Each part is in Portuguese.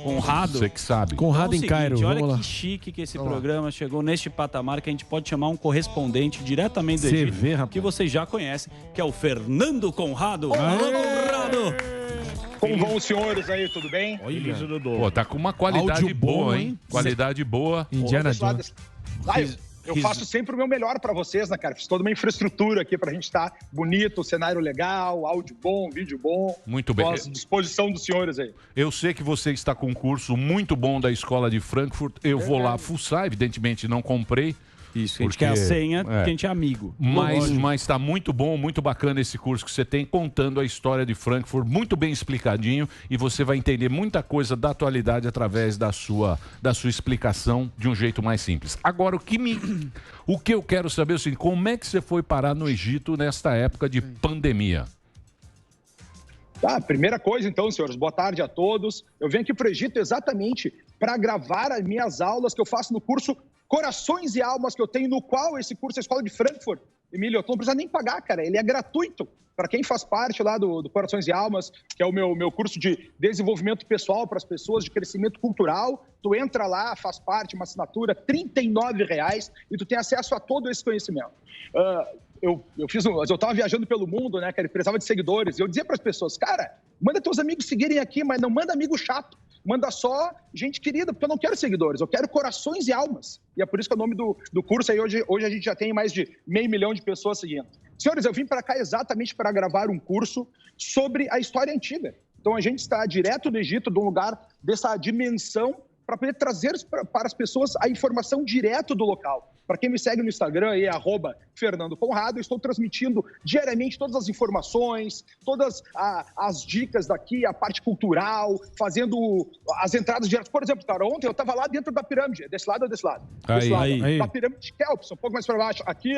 Conrado. Você que sabe. Conrado Então em é o Cairo, seguinte, vamos olha lá. que chique que esse programa chegou neste patamar que a gente pode chamar um correspondente diretamente do Você Egito, vê, rapaz. que vocês já conhecem, que é o Fernando Conrado. Conrado! Como vão os senhores aí, tudo bem? Pô, tá com uma qualidade Áudio bom, boa, hein? hein? Qualidade boa. Indiana Jones. Eu faço sempre o meu melhor pra vocês, né, cara? Fiz toda uma infraestrutura aqui pra gente estar bonito, cenário legal, áudio bom, vídeo bom. Muito bem. Tô à disposição dos senhores aí. Eu sei que você está com um curso muito bom da Escola de Frankfurt. Eu vou lá fuçar, evidentemente não comprei. Isso, a gente quer a senha, porque a gente é amigo. Mas está muito bom, muito bacana esse curso que você tem, contando a história de Frankfurt, muito bem explicadinho, e você vai entender muita coisa da atualidade através da sua explicação de um jeito mais simples. Agora, o que eu quero saber é o seguinte, como é que você foi parar no Egito nesta época de pandemia? Tá, primeira coisa então, senhores, boa tarde a todos. Eu venho aqui para o Egito exatamente para gravar as minhas aulas que eu faço no curso Corações e Almas, que eu tenho, no qual esse curso é a Escola de Frankfurt. Emílio, tu não precisa nem pagar, cara, ele é gratuito. Para quem faz parte lá do Corações e Almas, que é o meu curso de desenvolvimento pessoal para as pessoas, de crescimento cultural, tu entra lá, faz parte, uma assinatura, R$ 39,00, e tu tem acesso a todo esse conhecimento. Eu estava viajando pelo mundo, né, cara, e precisava de seguidores, e eu dizia para as pessoas, cara, manda teus amigos seguirem aqui, mas não manda amigo chato, manda só gente querida, porque eu não quero seguidores, eu quero corações e almas. E é por isso que é o nome do curso aí, hoje a gente já tem mais de 500 mil de pessoas seguindo. Senhores, eu vim para cá exatamente para gravar um curso sobre a história antiga. Então a gente está direto do Egito, de um lugar dessa dimensão, para poder trazer para as pessoas a informação direto do local. Para quem me segue no Instagram, é @Fernando Conrado, eu estou transmitindo diariamente todas as informações, todas as dicas daqui, a parte cultural, fazendo as entradas diretas. Por exemplo, cara, ontem eu estava lá dentro da pirâmide, desse lado ou desse lado? Aí. Da pirâmide de Kelps, um pouco mais para baixo. Aqui,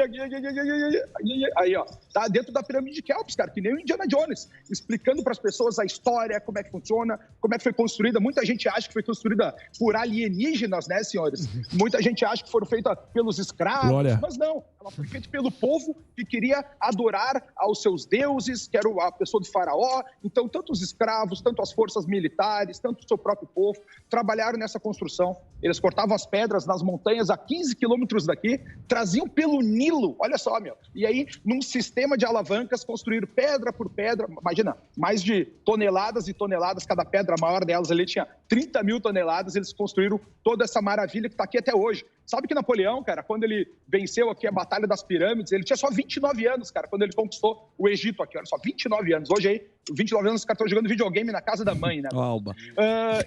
aí, ó. Tá dentro da pirâmide de Kelps, cara, que nem o Indiana Jones, explicando para as pessoas a história, como é que funciona, como é que foi construída. Muita gente acha que foi construída por alienígenas, né, senhores? Muita gente acha que foram feitas pelos escravos, Glória. mas não. Ela foi feita pelo povo que queria adorar aos seus deuses, que era a pessoa do faraó. Então, tanto os escravos, tanto as forças militares, tanto o seu próprio povo, trabalharam nessa construção. Eles cortavam as pedras nas montanhas a 15 quilômetros daqui, traziam pelo Nilo, olha só, meu. E aí, num sistema de alavancas, construíram pedra por pedra. Imagina, mais de toneladas e toneladas, cada pedra, a maior delas ali tinha 30 mil toneladas, eles construíram toda essa maravilha que está aqui até hoje. Sabe que Napoleão, cara, quando ele venceu aqui a Batalha das Pirâmides, ele tinha só 29 anos, cara, quando ele conquistou o Egito aqui, olha só, 29 anos. Hoje aí, 29 anos, os caras estão jogando videogame na casa da mãe, né? Alba.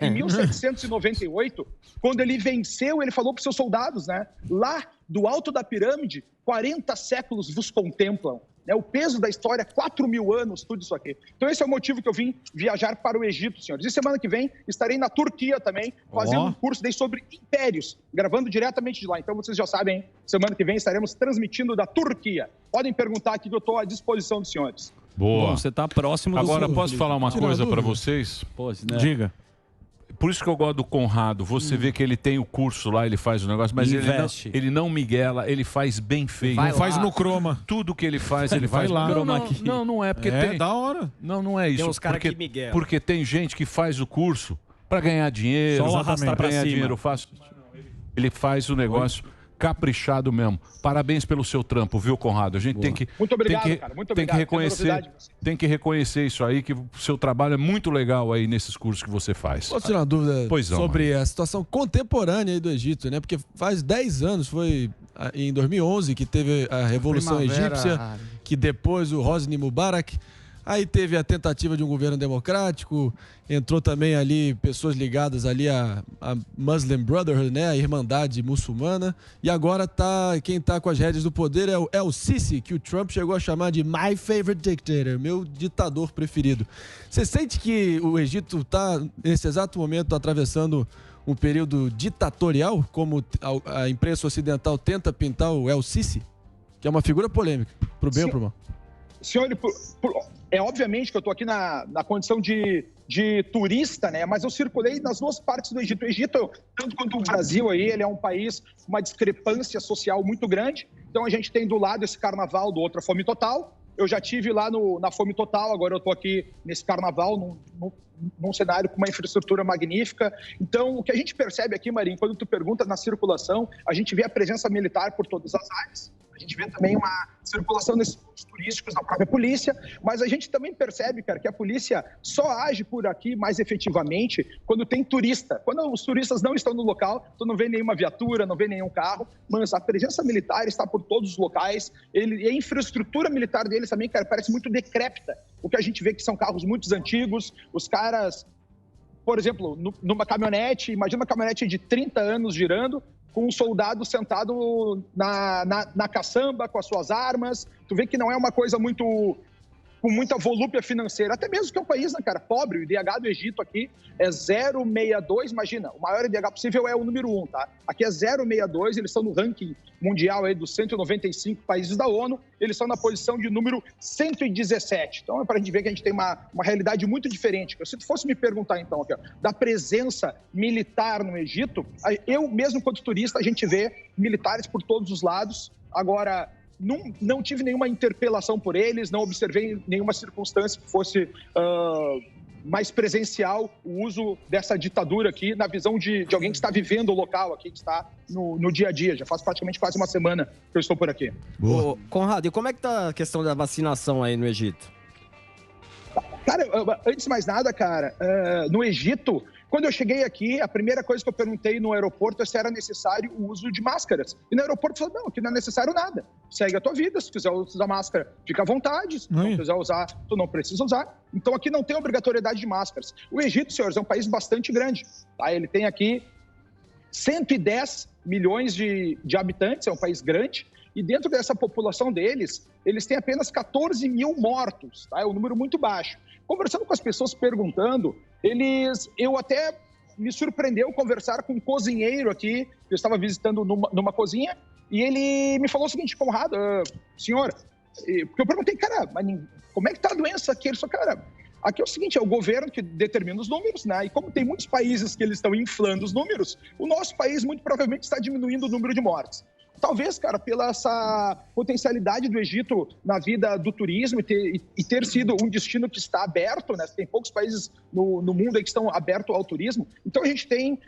Em 1798, quando ele venceu, ele falou para os seus soldados, né? Lá, do alto da pirâmide, 40 séculos vos contemplam. O peso da história, 4.000 anos, tudo isso aqui. Então esse é o motivo que eu vim viajar para o Egito, senhores. E semana que vem estarei na Turquia também, fazendo um curso daí sobre impérios, gravando diretamente de lá. Então vocês já sabem, semana que vem estaremos transmitindo da Turquia. Podem perguntar aqui que eu estou à disposição dos senhores. Boa. Bom, você está próximo do Agora, sul. posso falar uma coisa para vocês? Pode, né? Diga. Por isso que eu gosto do Conrado. Você vê que ele tem o curso lá, ele faz o negócio, mas Investe. ele não miguela, ele faz bem feito. Não faz no croma. Tudo que ele faz, ele Vai faz lá. Não é porque É tem. da hora. Não é isso. Tem uns cara porque, que miguela. porque tem gente que faz o curso para ganhar dinheiro, Só arrastar pra pra ganhar cima. dinheiro fácil. Ele faz o negócio caprichado mesmo. Parabéns pelo seu trampo, viu, Conrado? A gente tem que Muito obrigado, cara. Muito tem que obrigado. reconhecer, tem que reconhecer isso aí, que o seu trabalho é muito legal aí nesses cursos que você faz. Posso tirar uma dúvida Pois não, sobre a situação contemporânea aí do Egito, né? Porque faz 10 anos, foi em 2011 que teve a Revolução Egípcia, que depois o Hosni Mubarak. Aí teve a tentativa de um governo democrático, entrou também ali pessoas ligadas ali à Muslim Brotherhood, né, a Irmandade Muçulmana, e agora quem tá com as rédeas do poder é o El-Sisi, que o Trump chegou a chamar de my favorite dictator, meu ditador preferido. Você sente que o Egito está, nesse exato momento, atravessando um período ditatorial, como a imprensa ocidental tenta pintar o El-Sisi, que é uma figura polêmica, pro bem ou pro mal? Senhor, é obviamente que eu estou aqui na condição de turista, né? Mas eu circulei nas duas partes do Egito. O Egito, tanto quanto o Brasil, aí, ele é um país com uma discrepância social muito grande. Então a gente tem do lado esse carnaval, do outro a fome total. eu já tive lá na Fome Total, agora eu estou aqui nesse carnaval, num cenário com uma infraestrutura magnífica. Então, o que a gente percebe aqui, Marinho, quando tu pergunta na circulação, a gente vê a presença militar por todas as áreas, a gente vê também uma circulação nesses pontos turísticos da própria polícia, mas a gente também percebe, cara, que a polícia só age por aqui mais efetivamente quando tem turista. Quando os turistas não estão no local, tu não vê nenhuma viatura, não vê nenhum carro, mas a presença militar está por todos os locais, e a infraestrutura militar deles também, cara, parece muito decrépita. O que a gente vê que são carros muito antigos, os caras, por exemplo, numa caminhonete, imagina uma caminhonete de 30 anos girando, com um soldado sentado na caçamba, com as suas armas. Tu vê que não é uma coisa com muita volúpia financeira, até mesmo que é um país, né, cara, pobre. O IDH do Egito aqui é 0,62, imagina, o maior IDH possível é o número 1, tá? Aqui é 0,62, eles estão no ranking mundial aí dos 195 países da ONU, eles estão na posição de número 117. Então é para a gente ver que a gente tem uma realidade muito diferente. Se tu fosse me perguntar, então, aqui, ó, da presença militar no Egito, eu mesmo, quanto turista, a gente vê militares por todos os lados. Agora, não tive nenhuma interpelação por eles, não observei nenhuma circunstância que fosse mais presencial o uso dessa ditadura aqui, na visão de alguém que está vivendo o local aqui, que está no dia a dia. Já faz praticamente quase uma semana que eu estou por aqui. Ô, Conrado, e como é que tá a questão da vacinação aí no Egito? Cara, antes de mais nada, cara, no Egito, quando eu cheguei aqui, a primeira coisa que eu perguntei no aeroporto é se era necessário o uso de máscaras. E no aeroporto falou, não, aqui não é necessário nada. Segue a tua vida, se quiser usar máscara, fica à vontade. Se não quiser usar, tu não precisa usar. Então aqui não tem obrigatoriedade de máscaras. O Egito, senhores, é um país bastante grande. Tá? Ele tem aqui 110 milhões de habitantes, é um país grande. E dentro dessa população deles, eles têm apenas 14 mil mortos. Tá? É um número muito baixo. Conversando com as pessoas, perguntando, eu até me surpreendeu conversar com um cozinheiro aqui, eu estava visitando numa cozinha, e ele me falou o seguinte, Conrado, senhor, porque eu perguntei, cara, mas como é que está a doença aqui? Ele falou, cara, aqui é o seguinte, é o governo que determina os números, né? E como tem muitos países que eles estão inflando os números, o nosso país muito provavelmente está diminuindo o número de mortes. Talvez, cara, pela essa potencialidade do Egito na vida do turismo e ter sido um destino que está aberto, né? Tem poucos países no mundo aí que estão abertos ao turismo. Então, a gente tem,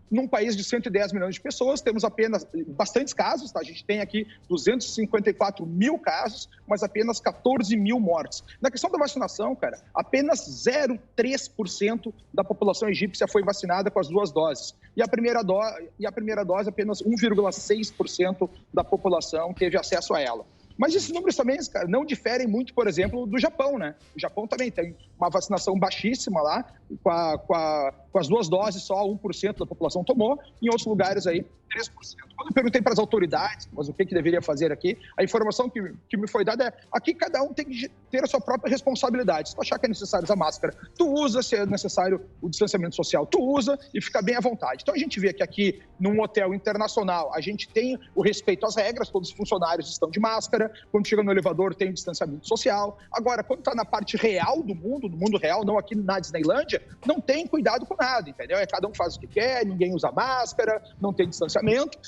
num país de 110 milhões de pessoas, temos apenas bastantes casos, tá? A gente tem aqui 254 mil casos, mas apenas 14 mil mortes. Na questão da vacinação, cara, apenas 0,3% da população egípcia foi vacinada com as 2 doses. E a primeira dose, apenas 1,6% da população teve acesso a ela. Mas esses números também, cara, não diferem muito, por exemplo, do Japão, né? O Japão também tem uma vacinação baixíssima lá, com as 2 doses, só 1% da população tomou. Em outros lugares aí, 3%. Quando eu perguntei para as autoridades, mas o que deveria fazer aqui, a informação que me foi dada é, aqui cada um tem que ter a sua própria responsabilidade. Se tu achar que é necessário usar máscara, tu usa. Se é necessário o distanciamento social, tu usa e fica bem à vontade. Então a gente vê que aqui, num hotel internacional, a gente tem o respeito às regras, todos os funcionários estão de máscara, quando chega no elevador tem o distanciamento social. Agora, quando está na parte real do mundo, no mundo real, não aqui na Disneylândia, não tem cuidado com nada, entendeu? Cada um faz o que quer, ninguém usa máscara, não tem distanciamento,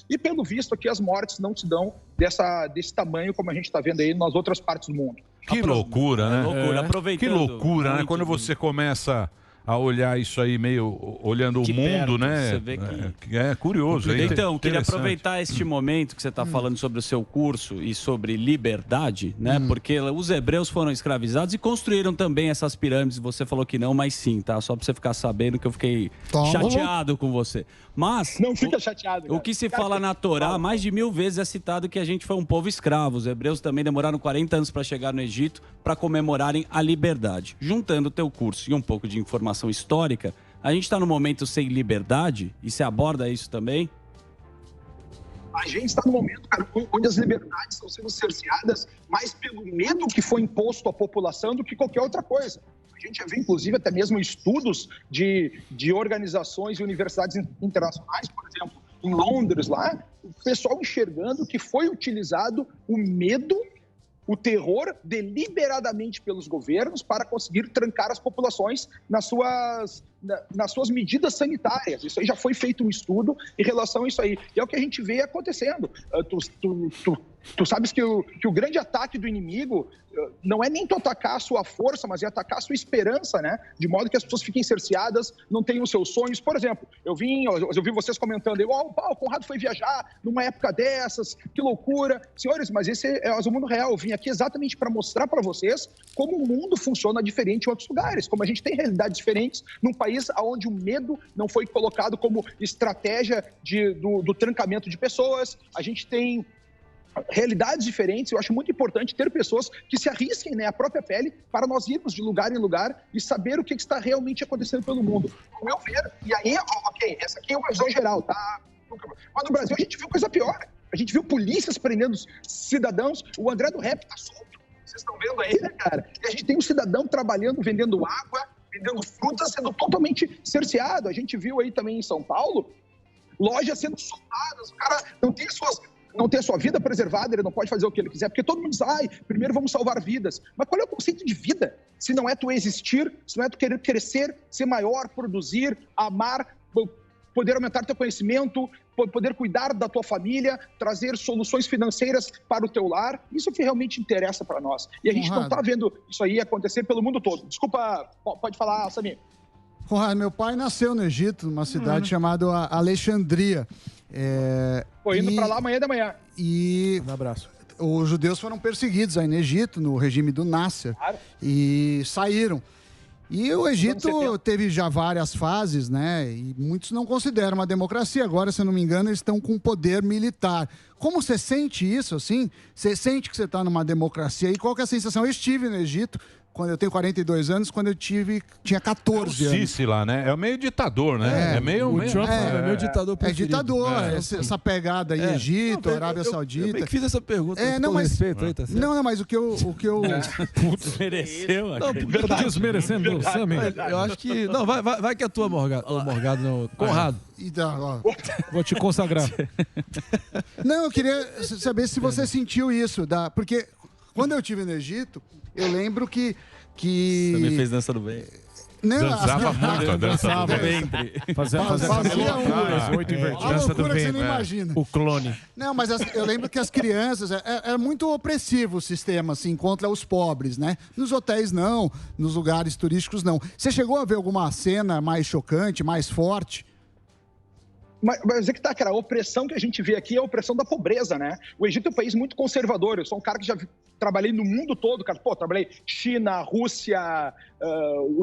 e pelo visto aqui as mortes não se dão desse tamanho como a gente está vendo aí nas outras partes do mundo. Que loucura, né? Loucura, aproveitando. Que loucura, né? Quando você começa a olhar isso aí meio olhando de o mundo, perto, né? Você vê que... É curioso. Então, queria aproveitar este momento que você está falando sobre o seu curso e sobre liberdade, né? Porque os hebreus foram escravizados e construíram também essas pirâmides. Você falou que não, mas sim, tá? Só para você ficar sabendo que eu fiquei chateado com você. Mas não fica chateado, cara. O que se fala na Torá, mais de 1000 vezes é citado que a gente foi um povo escravo. Os hebreus também demoraram 40 anos para chegar no Egito para comemorarem a liberdade. Juntando o teu curso e um pouco de informação histórica, a gente está no momento sem liberdade e você aborda isso também? A gente está no momento, cara, onde as liberdades estão sendo cerceadas mais pelo medo que foi imposto à população do que qualquer outra coisa. A gente já vê, inclusive, até mesmo estudos de organizações e universidades internacionais, por exemplo, em Londres, lá, o pessoal enxergando que foi utilizado o medo, o terror, deliberadamente pelos governos para conseguir trancar as populações nas suas medidas sanitárias. Isso aí já foi feito um estudo em relação a isso aí. E é o que a gente vê acontecendo. Tu Tu sabes que o grande ataque do inimigo não é nem tu atacar a sua força, mas é atacar a sua esperança, né? De modo que as pessoas fiquem cerceadas, não tenham os seus sonhos. Por exemplo, eu vi vocês comentando, o Conrado foi viajar numa época dessas, que loucura. Senhores, mas esse é o mundo real. Eu vim aqui exatamente para mostrar para vocês como o mundo funciona diferente em outros lugares, como a gente tem realidades diferentes num país onde o medo não foi colocado como estratégia do trancamento de pessoas. A gente tem realidades diferentes. Eu acho muito importante ter pessoas que se arrisquem, né, a própria pele para nós irmos de lugar em lugar e saber o que está realmente acontecendo pelo mundo. Ao meu ver, e aí, ok, essa aqui é uma visão geral, tá? Mas no Brasil a gente viu coisa pior. A gente viu polícias prendendo cidadãos. O André do Rap tá solto. Vocês estão vendo aí, né, cara? E a gente tem um cidadão trabalhando, vendendo água, vendendo frutas, sendo totalmente cerceado. A gente viu aí também em São Paulo lojas sendo soltadas. O cara não tem a sua vida preservada, ele não pode fazer o que ele quiser, porque todo mundo diz, primeiro vamos salvar vidas. Mas qual é o conceito de vida? Se não é tu existir, se não é tu querer crescer, ser maior, produzir, amar, poder aumentar teu conhecimento, poder cuidar da tua família, trazer soluções financeiras para o teu lar, isso que realmente interessa para nós. E a gente não está vendo isso aí acontecer pelo mundo todo. Desculpa, pode falar, Samir. Conrado, meu pai nasceu no Egito, numa cidade chamada Alexandria. Tô indo para lá amanhã da manhã. Um abraço. Os judeus foram perseguidos aí no Egito, no regime do Nasser, e saíram. E o Egito teve já várias fases, né? E muitos não consideram uma democracia. Agora, se eu não me engano, eles estão com poder militar. Como você sente isso, assim? Você sente que você está numa democracia? E qual que é a sensação? Eu estive no Egito, quando eu tenho 42 anos, quando eu tinha 14 anos. Sisi lá, né? É meio ditador, né? É meio ditador preferido. É ditador, essa pegada aí, Egito, Arábia Saudita. Eu meio que fiz essa pergunta, respeito aí, tá certo? Não, mas o que eu... Putz, mereceu. Não, verdade. Desmerecendo o Sammy. Eu acho que... Não, vai que é a tua, Morgado, não. Conrado. Vou te consagrar. Não, eu queria saber se você sentiu isso, porque quando eu estive no Egito, eu lembro que... Você me fez dança do bem. Não, dançava muito, dançava do bem. Fazia as 8 invertidas. Dança do bem. Você não imagina. O clone. Não, mas eu lembro que as crianças... É muito opressivo o sistema, assim, contra os pobres, né? Nos hotéis não, nos lugares turísticos não. Você chegou a ver alguma cena mais chocante, mais forte? Mas é que tá, cara, a opressão que a gente vê aqui é a opressão da pobreza, né? O Egito é um país muito conservador. Eu sou um cara que já trabalhei no mundo todo, cara. Trabalhei China, Rússia,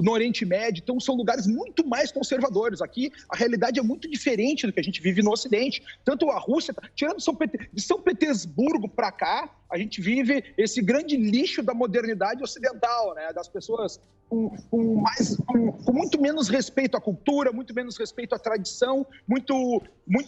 no Oriente Médio. Então, são lugares muito mais conservadores. Aqui, a realidade é muito diferente do que a gente vive no Ocidente. Tanto a Rússia, tirando de São Petersburgo para cá, a gente vive esse grande lixo da modernidade ocidental, né? Das pessoas com muito menos respeito à cultura, muito menos respeito à tradição, muito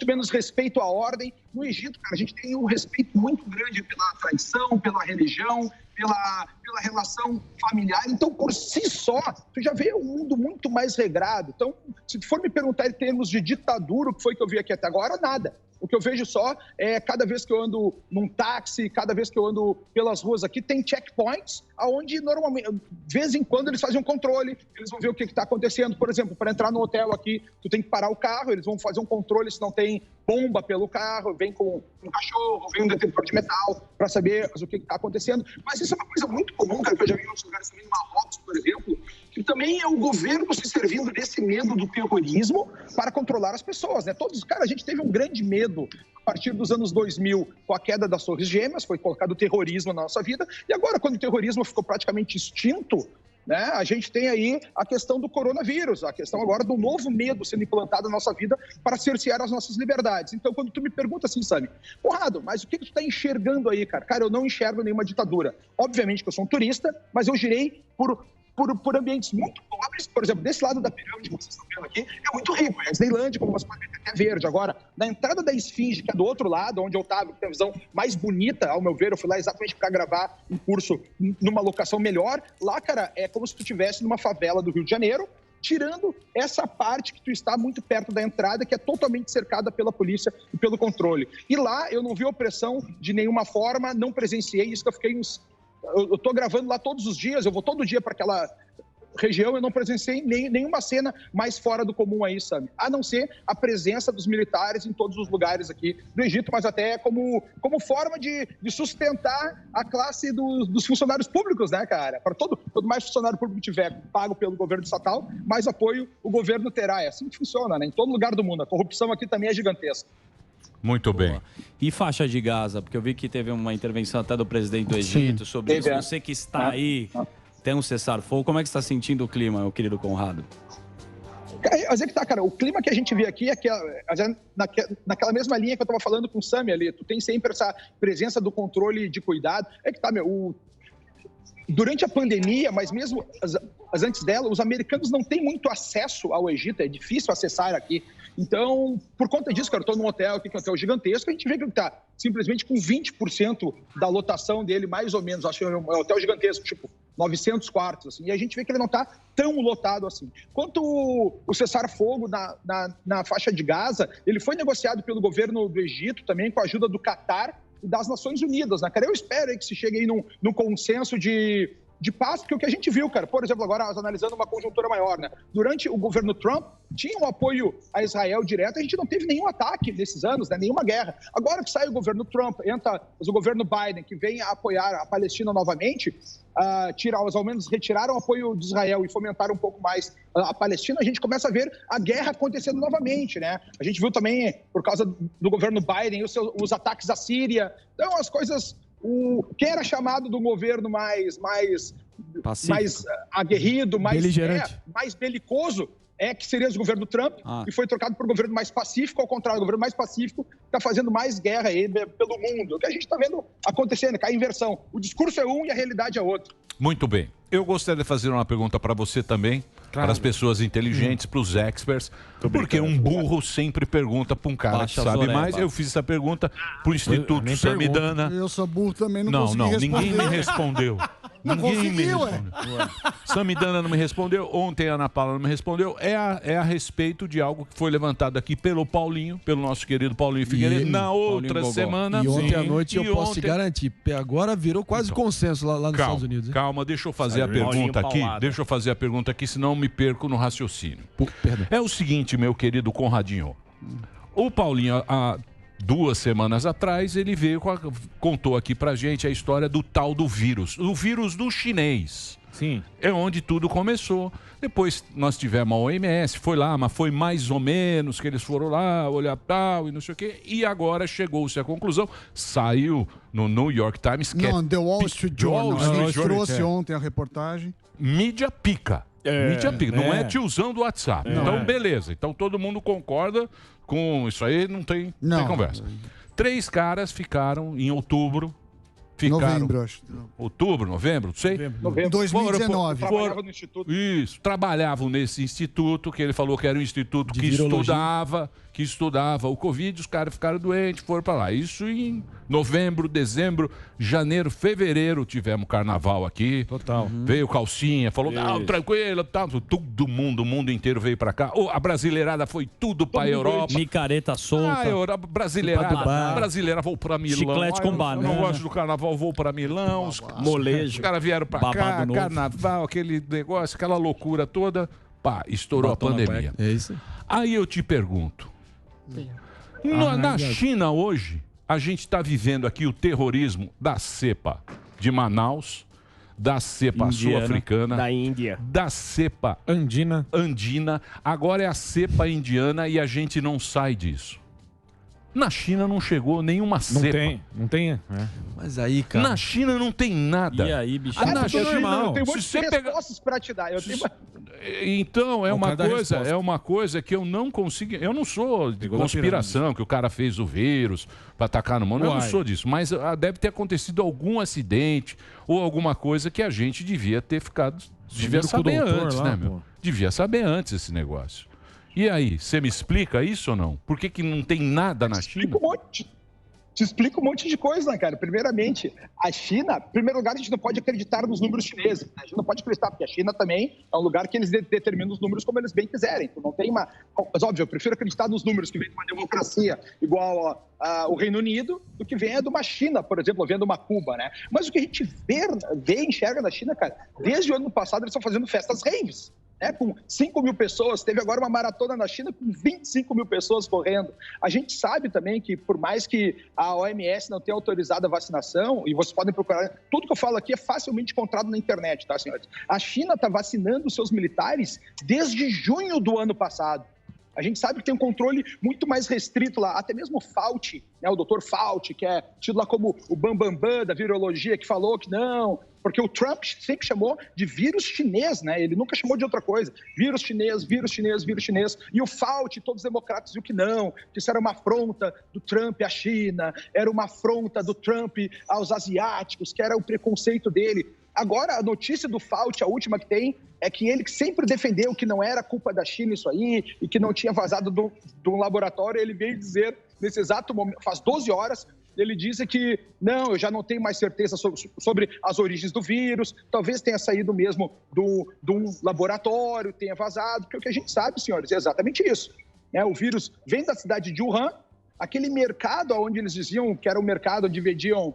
menos respeito à ordem. No Egito, cara, a gente tem um respeito muito grande pela tradição, pela religião, pela relação familiar. Então, por si só, tu já vê um mundo muito mais regrado. Então, se tu for me perguntar em termos de ditadura, o que foi que eu vi aqui até agora, nada. O que eu vejo só é, cada vez que eu ando num táxi, cada vez que eu ando pelas ruas aqui, tem checkpoints, onde normalmente, de vez em quando, eles fazem um controle, eles vão ver o que está acontecendo. Por exemplo, para entrar no hotel aqui, tu tem que parar o carro, eles vão fazer um controle se não tem bomba pelo carro, vem com um cachorro, vem um detector de metal, para saber o que está acontecendo. Mas isso é uma coisa muito comum, cara, que eu já vi em outros lugares também, em Marrocos, por exemplo, que também é o governo se servindo desse medo do terrorismo para controlar as pessoas, né? Cara, a gente teve um grande medo a partir dos anos 2000, com a queda das Torres Gêmeas, foi colocado o terrorismo na nossa vida, e agora, quando o terrorismo ficou praticamente extinto, né, a gente tem aí a questão do coronavírus, a questão agora do novo medo sendo implantado na nossa vida para cercear as nossas liberdades. Então, quando tu me pergunta assim, Sammy, Conrado, mas o que tu está enxergando aí, cara? Cara, eu não enxergo nenhuma ditadura. Obviamente que eu sou um turista, mas eu girei por ambientes muito pobres. Por exemplo, desse lado da pirâmide, que vocês estão vendo aqui, é muito rico. É a Disneyland, como vocês podem ver, até verde. Agora, na entrada da Esfinge, que é do outro lado, onde eu estava, que tem a visão mais bonita, ao meu ver, eu fui lá exatamente para gravar um curso numa locação melhor. Lá, cara, é como se tu estivesse numa favela do Rio de Janeiro, tirando essa parte que tu está muito perto da entrada, que é totalmente cercada pela polícia e pelo controle. E lá eu não vi opressão de nenhuma forma, não presenciei isso, que eu fiquei eu tô gravando lá todos os dias, eu vou todo dia para aquela região eu não presenciei nenhuma cena mais fora do comum aí, Sami. A não ser a presença dos militares em todos os lugares aqui do Egito, mas até como forma de sustentar a classe dos funcionários públicos, né, cara? Para todo mais funcionário público tiver pago pelo governo estatal, mais apoio o governo terá. É assim que funciona, né? Em todo lugar do mundo. A corrupção aqui também é gigantesca. Muito bem. E faixa de Gaza? Porque eu vi que teve uma intervenção até do presidente do Egito sobre isso. Você que está aí, tem um cessar-fogo. Como é que você está sentindo o clima, meu querido Conrado? Mas é que tá, cara, o clima que a gente vê aqui é que naquela mesma linha que eu estava falando com o Sami ali, tu tem sempre essa presença do controle de cuidado. É que tá, durante a pandemia, mas mesmo antes dela, os americanos não têm muito acesso ao Egito, é difícil acessar aqui. Então, por conta disso, cara, eu estou num hotel aqui, que é um hotel gigantesco, a gente vê que está simplesmente com 20% da lotação dele, mais ou menos. Acho que é um hotel gigantesco, tipo 900 quartos, assim, e a gente vê que ele não está tão lotado assim. Quanto o cessar-fogo na faixa de Gaza, ele foi negociado pelo governo do Egito também, com a ajuda do Catar e das Nações Unidas, né, cara? Eu espero aí que se chegue aí num consenso de paz, porque o que a gente viu, cara, por exemplo, agora analisando uma conjuntura maior, né? Durante o governo Trump, tinha um apoio a Israel direto, a gente não teve nenhum ataque nesses anos, né? Nenhuma guerra. Agora que sai o governo Trump, entra o governo Biden, que vem a apoiar a Palestina novamente, ao menos retiraram o apoio de Israel e fomentaram um pouco mais a Palestina, a gente começa a ver a guerra acontecendo novamente, né? A gente viu também, por causa do governo Biden, os ataques à Síria. Então, as coisas... Quem era chamado do governo mais aguerrido, mais belicoso, que seria o governo Trump, e foi trocado por um governo mais pacífico. Ao contrário, o governo mais pacífico está fazendo mais guerra aí pelo mundo. O que a gente está vendo acontecendo, a inversão. O discurso é um e a realidade é outro. Muito bem. Eu gostaria de fazer uma pergunta para você também, para as pessoas inteligentes, para os experts, porque um burro sempre pergunta para um cara que sabe mais. Eu fiz essa pergunta para o Instituto Samidana. Eu sou burro também, não consegui responder. Ninguém me respondeu. Ninguém me respondeu. Samidana não me respondeu, ontem a Ana Paula não me respondeu. É a respeito de algo que foi levantado aqui pelo Paulinho, pelo nosso querido Paulinho Figueiredo, na outra semana. E ontem à noite eu posso te garantir, agora virou quase consenso lá nos Estados Unidos. Hein? Calma, deixa eu fazer a pergunta aqui. Deixa eu fazer a pergunta aqui, senão eu me perco no raciocínio. É o seguinte, meu querido Conradinho. O Paulinho, há 2 semanas atrás, ele contou aqui pra gente a história do tal do vírus. O vírus do chinês. Sim. É onde tudo começou. Depois nós tivemos a OMS, foi lá, mas foi mais ou menos que eles foram lá, olhar tal e não sei o quê. E agora chegou-se à conclusão, saiu no New York Times. The Wall Street Journal. A gente trouxe ontem a reportagem. Mídia pica. Mídia pica. Não é tiozão do WhatsApp. Então, beleza. Então todo mundo concorda com isso aí, não tem conversa. 3 caras ficaram em outubro. Novembro, acho. Outubro, novembro, não sei. Novembro. 2019. Trabalhavam no instituto. Isso, trabalhavam nesse instituto, que ele falou que era um instituto que estudava o Covid, os caras ficaram doentes, foram para lá. Isso em novembro, dezembro, janeiro, fevereiro, tivemos carnaval aqui. Total. Veio Calcinha, falou, não, tranquilo, tá. Todo mundo, o mundo inteiro veio para cá. A brasileirada foi tudo para a Europa. Micareta solta. Brasileira vou para Milão. Chiclete com banana. Eu não gosto do carnaval, vou para Milão. Molejo. Os caras vieram para cá, carnaval, aquele negócio, aquela loucura toda. Pá, estourou a pandemia. É isso. Aí eu te pergunto. Na China hoje, a gente está vivendo aqui o terrorismo da cepa de Manaus, da cepa sul-africana, da Índia, da cepa andina. Agora é a cepa indiana e a gente não sai disso. Na China não chegou nenhuma cepa. Não tem. Mas aí, cara... Na China não tem nada. E aí, bicho? Na China eu tenho muitas respostas para te dar. Então, é uma coisa que eu não consigo... Eu não sou de conspiração, que o cara fez o vírus para atacar no mundo. Eu não sou disso. Mas deve ter acontecido algum acidente ou alguma coisa que a gente devia ter ficado... Devia saber antes, né, meu? Devia saber antes esse negócio. E aí, você me explica isso ou não? Por que não tem nada na China? Te explica um monte de coisa, né, cara? Primeiramente, a China, em primeiro lugar, a gente não pode acreditar nos números chineses. Né? A gente não pode acreditar, porque a China também é um lugar que eles determinam os números como eles bem quiserem. Então, não tem uma... Mas, óbvio, eu prefiro acreditar nos números que vem de uma democracia igual ao Reino Unido do que vem de uma China, por exemplo, ou vem de uma Cuba, né? Mas o que a gente vê e enxerga na China, cara, desde o ano passado eles estão fazendo festas raves. Com 5 mil pessoas, teve agora uma maratona na China com 25 mil pessoas correndo. A gente sabe também que, por mais que a OMS não tenha autorizado a vacinação, e vocês podem procurar, tudo que eu falo aqui é facilmente encontrado na internet, tá, senhores? A China está vacinando os seus militares desde junho do ano passado. A gente sabe que tem um controle muito mais restrito lá, até mesmo o Fauci, né, o Dr. Fauci, que é tido lá como o bambambam da virologia, que falou que não, porque o Trump sempre chamou de vírus chinês, né? Ele nunca chamou de outra coisa. Vírus chinês, vírus chinês, vírus chinês. E o Fauci, todos os democratas diziam que não, que isso era uma afronta do Trump à China, era uma afronta do Trump aos asiáticos, que era o preconceito dele. Agora, a notícia do Fauci, a última que tem, é que ele sempre defendeu que não era culpa da China isso aí e que não tinha vazado de um laboratório. Ele veio dizer, nesse exato momento, faz 12 horas, ele disse que, não, eu já não tenho mais certeza sobre as origens do vírus, talvez tenha saído mesmo de um laboratório, tenha vazado, porque o que a gente sabe, senhores, é exatamente isso. Né? O vírus vem da cidade de Wuhan, aquele mercado onde eles diziam que era um mercado onde vendiam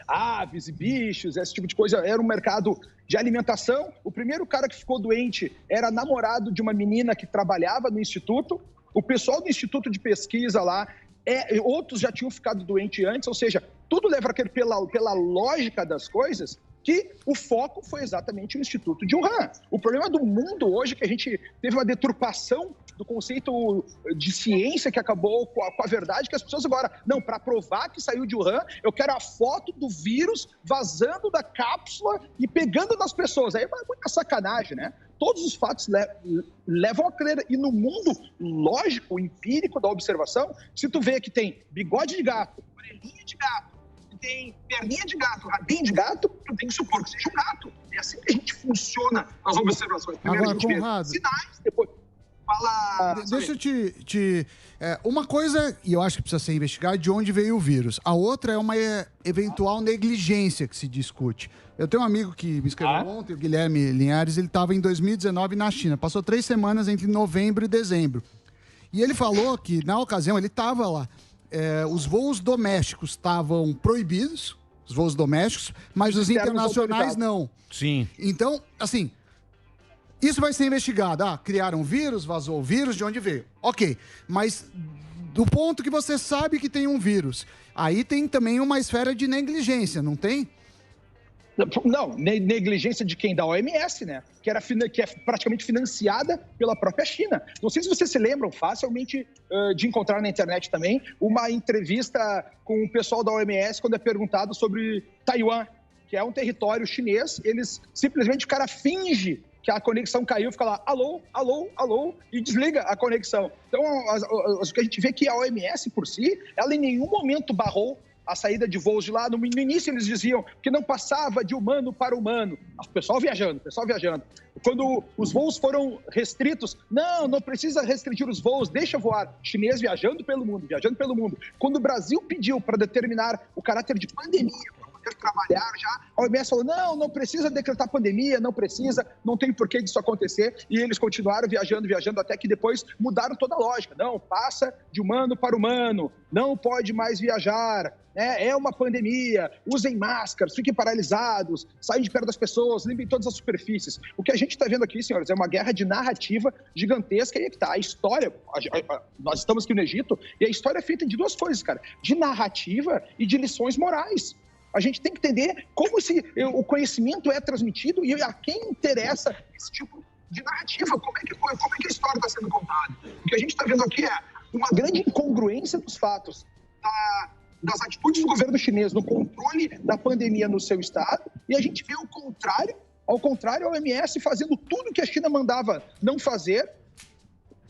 aves e bichos, esse tipo de coisa, era um mercado de alimentação. O primeiro cara que ficou doente era namorado de uma menina que trabalhava no instituto. O pessoal do instituto de pesquisa lá, outros já tinham ficado doentes antes, ou seja, tudo leva pela lógica das coisas, que o foco foi exatamente o Instituto de Wuhan. O problema do mundo hoje é que a gente teve uma deturpação do conceito de ciência que acabou com a verdade, que as pessoas agora, não, para provar que saiu de Wuhan, eu quero a foto do vírus vazando da cápsula e pegando nas pessoas. Aí é muita sacanagem, né? Todos os fatos levam a crer. E no mundo lógico, empírico da observação, se tu vê que tem bigode de gato, orelhinha de gato, tem perninha de gato, rabinho de gato, tu tem que supor que seja um gato. É assim que a gente funciona nas observações. Primeiro agora, a gente Conrado, vê sinais, depois fala... Deixa eu uma coisa, e eu acho que precisa ser investigado, de onde veio o vírus. A outra é uma eventual negligência que se discute. Eu tenho um amigo que me escreveu ontem, o Guilherme Linhares, ele estava em 2019 na China. Passou 3 semanas entre novembro e dezembro. E ele falou que, na ocasião, ele estava lá. Os voos domésticos estavam proibidos, os voos domésticos, mas os internacionais não. Sim. Então, assim, isso vai ser investigado. Criaram vírus, vazou o vírus, de onde veio? Ok, mas do ponto que você sabe que tem um vírus, aí tem também uma esfera de negligência, não tem? Não, negligência de quem? Da OMS, né? Que é praticamente financiada pela própria China. Não sei se vocês se lembram facilmente de encontrar na internet também uma entrevista com o pessoal da OMS quando é perguntado sobre Taiwan, que é um território chinês. Eles simplesmente, o cara finge que a conexão caiu, fica lá, alô, alô, alô, e desliga a conexão. Então, o que a gente vê é que a OMS por si, ela em nenhum momento barrou a saída de voos de lá. No início eles diziam que não passava de humano para humano. O pessoal viajando. Quando os voos foram restritos, não precisa restringir os voos, deixa voar. Chinês viajando pelo mundo. Quando o Brasil pediu para determinar o caráter de pandemia, para poder trabalhar já, a OMS falou, não precisa decretar pandemia, não precisa, não tem porquê disso acontecer. E eles continuaram viajando, até que depois mudaram toda a lógica. Não, passa de humano para humano, não pode mais viajar. É uma pandemia, usem máscaras, fiquem paralisados, saiam de perto das pessoas, limpem todas as superfícies. O que a gente está vendo aqui, senhores, é uma guerra de narrativa gigantesca. E aí que tá, a história, nós estamos aqui no Egito, e a história é feita de 2 coisas, cara, de narrativa e de lições morais. A gente tem que entender como o conhecimento é transmitido e a quem interessa esse tipo de narrativa, como é que a história está sendo contada. O que a gente está vendo aqui é uma grande incongruência dos fatos, das atitudes do governo chinês no controle da pandemia no seu estado, e a gente vê ao contrário, a OMS fazendo tudo que a China mandava não fazer,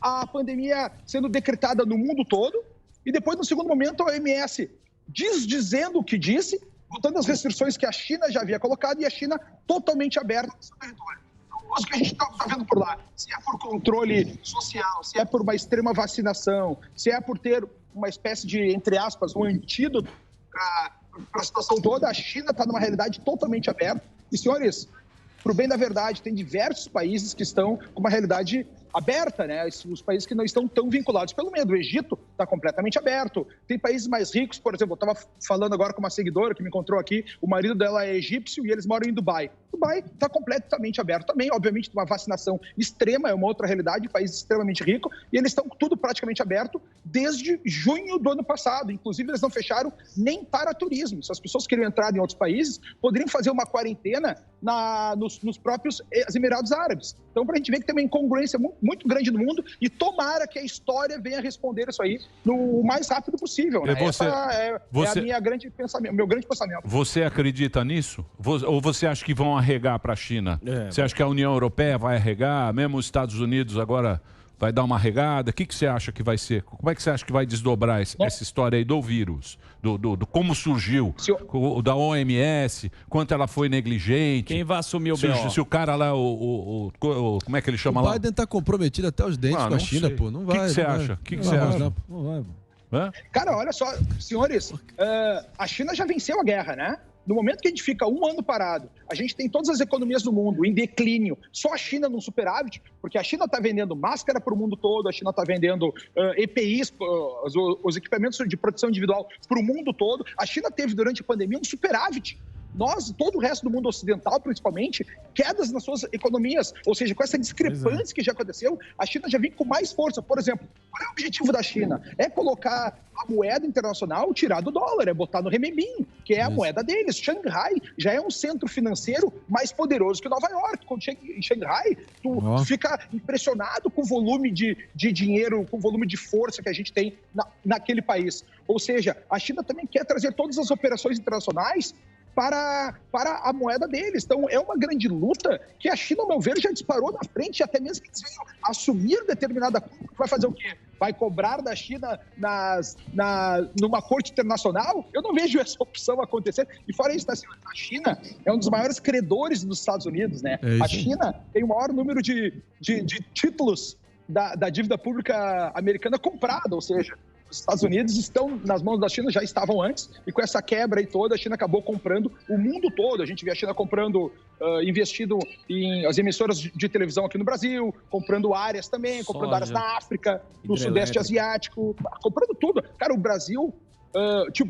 a pandemia sendo decretada no mundo todo, e depois, no segundo momento, a OMS dizendo o que disse, botando as restrições que a China já havia colocado, e a China totalmente aberta no seu território. O que a gente está vendo por lá, se é por controle social, se é por uma extrema vacinação, se é por ter uma espécie de, entre aspas, um antídoto para a situação toda. A China está numa realidade totalmente aberta. E, senhores, para o bem da verdade, tem diversos países que estão com uma realidade aberta, né? Os países que não estão tão vinculados pelo medo. O Egito está completamente aberto. Tem países mais ricos, por exemplo, eu estava falando agora com uma seguidora que me encontrou aqui, o marido dela é egípcio e eles moram em Dubai. Dubai está completamente aberto também, obviamente, uma vacinação extrema, é uma outra realidade, país extremamente rico, e eles estão tudo praticamente aberto desde junho do ano passado. Inclusive, eles não fecharam nem para turismo. Se as pessoas queriam entrar em outros países, poderiam fazer uma quarentena nos próprios Emirados Árabes. Então, para a gente ver que tem uma incongruência muito grande no mundo e tomara que a história venha responder isso aí no mais rápido possível. Né? Essa é a minha grande pensamento, meu grande pensamento. Você acredita nisso? Ou você acha que vão arregar para a China? Você acha que a União Europeia vai arregar? Mesmo os Estados Unidos agora vai dar uma arregada? O que você acha que vai ser? Como é que você acha que vai desdobrar essa história aí do vírus? Do como surgiu, da OMS, quanto ela foi negligente. Quem vai assumir o BO? Se o cara lá, como é que ele chama lá? O Biden tá comprometido até os dentes com a China, sei. pô. Não vai. O que você acha? O que você acha? Não vai. Cara, olha só, senhores, a China já venceu a guerra, né? No momento que a gente fica um ano parado, a gente tem todas as economias do mundo em declínio, só a China no superávit, porque a China está vendendo máscara para o mundo todo, a China está vendendo EPIs, os equipamentos de proteção individual para o mundo todo. A China teve durante a pandemia um superávit. Nós, todo o resto do mundo ocidental, principalmente, quedas nas suas economias. Ou seja, com essa discrepância que já aconteceu, a China já vem com mais força. Por exemplo, qual é o objetivo da China? É colocar a moeda internacional, tirar do dólar, é botar no renminbi, que é a moeda deles. Xangai já é um centro financeiro mais poderoso que Nova York. Quando chega em Xangai, tu fica impressionado com o volume de dinheiro, com o volume de força que a gente tem naquele país. Ou seja, a China também quer trazer todas as operações internacionais para a moeda deles. Então, é uma grande luta que a China, ao meu ver, já disparou na frente, até mesmo que eles venham assumir determinada culpa, que vai fazer o quê? Vai cobrar da China numa corte internacional? Eu não vejo essa opção acontecer. E fora isso, a China é um dos maiores credores dos Estados Unidos, né? A China tem o maior número de títulos da dívida pública americana comprada, ou seja, os Estados Unidos estão nas mãos da China, já estavam antes, e com essa quebra aí toda, a China acabou comprando o mundo todo. A gente vê a China comprando, investido em as emissoras de televisão aqui no Brasil, comprando áreas também, comprando áreas na África, no Sudeste Asiático, comprando tudo. Cara, o Brasil,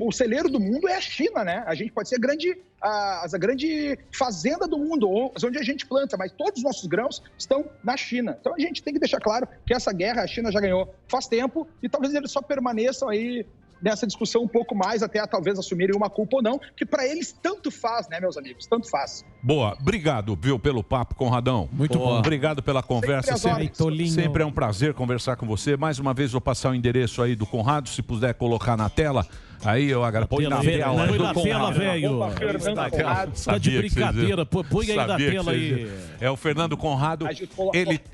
o celeiro do mundo é a China, né? A gente pode ser a grande fazenda do mundo, onde a gente planta, mas todos os nossos grãos estão na China. Então a gente tem que deixar claro que essa guerra a China já ganhou faz tempo e talvez eles só permaneçam aí nessa discussão um pouco mais, até talvez assumirem uma culpa ou não, que para eles tanto faz, né, meus amigos? Tanto faz. Boa. Obrigado, viu, pelo papo, Conradão. Muito bom. Obrigado pela conversa. Sempre é um prazer conversar com você. Mais uma vez, vou passar o endereço aí do Conrado, se puder colocar na tela. Aí eu agradeço. Põe na tela, velho. Tá de brincadeira. Põe aí na tela aí. É o Fernando Conrado.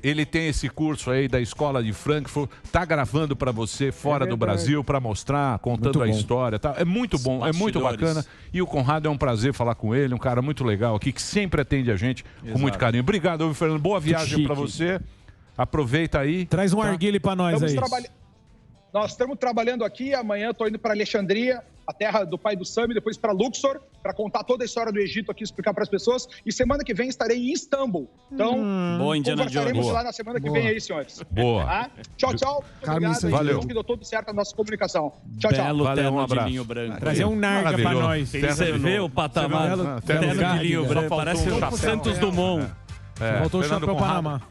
Ele tem esse curso aí da Escola de Frankfurt. Tá gravando para você fora do Brasil para mostrar, contando a história. Tá? É muito bom, é muito bacana. E o Conrado é um prazer falar com ele. Um cara muito legal aqui que sempre atende a gente com muito carinho. Obrigado, Fernando. Boa viagem para você. Aproveita aí. Traz um arguile para nós aí. Nós estamos trabalhando aqui, amanhã estou indo para Alexandria, a terra do pai do Sami, depois para Luxor, para contar toda a história do Egito aqui, explicar para as pessoas. E semana que vem estarei em Istambul. Então, conversaremos lá na semana que vem aí, senhores. Boa. Tá? Tchau, tchau. Obrigado. Valeu. Que deu tudo certo a nossa comunicação. Tchau, tchau. Valeu, um abraço. Trazer um narga para nós. Você vê o patamar. Terno de linho branco. Parece o Santos Dumont. Faltou o chapéu Panamá.